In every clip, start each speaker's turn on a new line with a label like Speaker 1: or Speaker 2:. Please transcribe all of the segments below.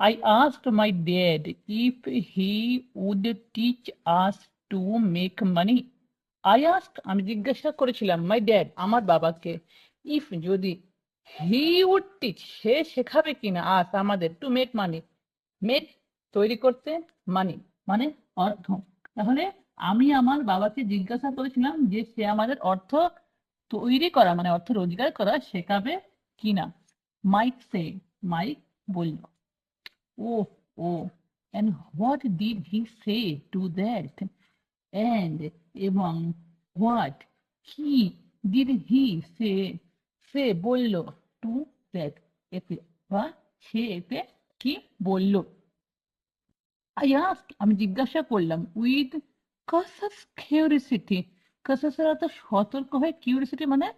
Speaker 1: I asked my dad if he would teach us to make money. I asked, আমি জিজ্ঞাসা করেছিলাম, my dad, আমার বাবাকে, if যদি he would teach, সে শেখাবে কিনা us আমাদের to make money, make তৈরি করতে, money মানে অর্থ। তাহলে আমি আমার বাবাকে জিজ্ঞাসা করেছিলাম যে সে আমাদের অর্থ তৈরি করা মানে অর্থ রোজগার করা শেখাবে কিনা। মাইক সে, মাইক বলল, oh, oh, and what did he say to that? And এবং what he did he say, সে বলল to that, এতে বা সে এতে কি বলল। I asked, আমি জিজ্ঞাসা করলাম, with cautious curiosity, cautious অর্থ সতর্ক হয়ে, কিউরিসিটি মানে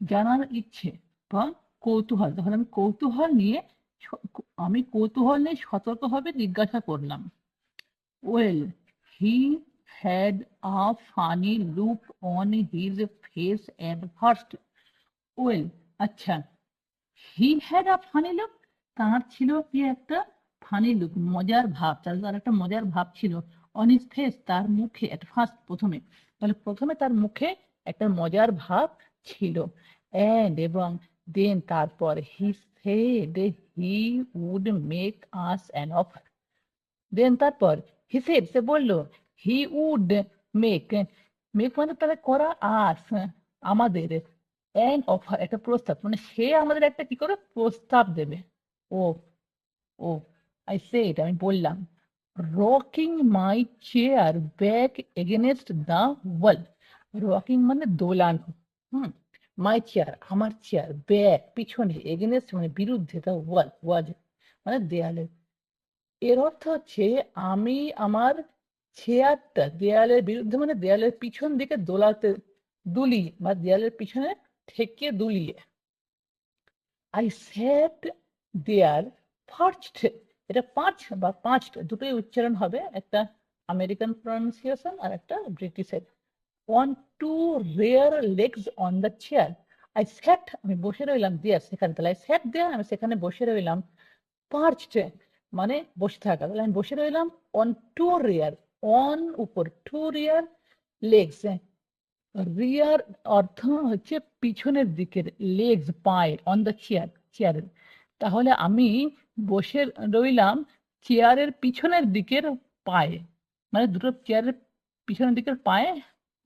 Speaker 1: জানার ইচ্ছে বা কৌতূহল। তাহলে আমি কৌতূহল নিয়ে সতর্কভাবে জিজ্ঞাসা করলাম। Well, he had a funny look on his face at first. Well, আচ্ছা, he had a funny look, তার ছিল কি একটা ফানি লুক, মজার ভাব, তার একটা মজার ভাব ছিল, অন হিজ ফেস, তার মুখে, এট ফার্স্ট প্রথমে, তাহলে প্রথমে তার মুখে একটা মজার ভাব ছিল, এন্ড এবং দেন তারপর, he said he would make us an offer, then তারপর হি সেড সে বলল, হি উড মেক, মেক মানে তাহলে করা, আস আমাদের, অ্যান অফার একটা প্রস্তাব, মানে সে আমাদের একটা কি করে প্রস্তাব দেবে। ও, ও, আই সেড আমি বললাম, rocking my chair back against the wall, rocking মানে দোলানো, হুম, মাই চেয়ার আমার চেয়ার, ব্যাক পিছনে, এগেনস্ট মানে বিরুদ্ধে, দ্য ওয়াল ওয়াজ মানে দেয়ালে। এর অর্থ হচ্ছে আমি আমার চেয়ারটা দেয়ালের বিরুদ্ধে মানে দেয়ালের পিছন দিকে দুলিয়ে বা দেয়ালের পিছনে ঠেকিয়ে দুলিয়ে। আই স্যাট দেয়ার ফার্স্ট, এটা পাঁচ বা পাঁচটা দুটোই উচ্চারণ হবে, একটা আমেরিকান প্রনাউন্সিয়েশন আর একটা ব্রিটিশের। On two rear legs on the chair, I sat আমি বসে রইলাম, দেয়ার সেখানে, তাহলে আই স্যাট দেয়ার আমি সেখানে বসে রইলাম, পার্চড মানে বসে থাকা, তাহলে আমি বসে রইলাম অন টু রিয়ার, অন উপর, টু রিয়ার লেগস, রিয়ার অর্থ হচ্ছে পিছনের দিকের, লেগস পায়ের, অন দ্য চেয়ার চেয়ারের, তাহলে আমি বসে রইলাম চেয়ারের পিছনের দিকের পায়ে, মানে দুটো চেয়ারের পিছনের দিকের পায়ে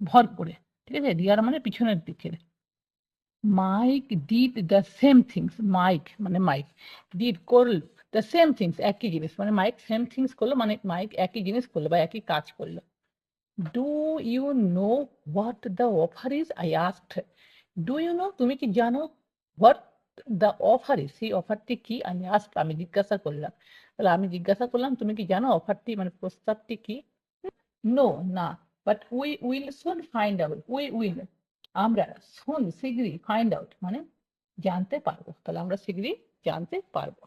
Speaker 1: ভর করে, ঠিক আছে, রিয়ার মানে পিছনের দিকের। Mike did the same things, Mike মানে মাইক, ডিড করল, দ্য সেম থিংস একই জিনিস, মানে মাইক সেম থিংস করলো মানে মাইক একই জিনিস করলো বা একই কাজ করলো। Do you know what the offer is, I asked, do you know তুমি কি জানো, হোয়াট দ্য অফার ইজ সেই অফারটি কি, আমি আস্কড আমি জিজ্ঞাসা করলাম, তাহলে আমি জিজ্ঞাসা করলাম তুমি কি জানো অফারটি মানে প্রস্তাবটি কি। নো না, but we will soon find out, we will আমরা, সুন শীঘ্রই, ফাইন্ড আউট মানে জানতে পারবো, তাহলে আমরা শীঘ্রই জানতে পারবো।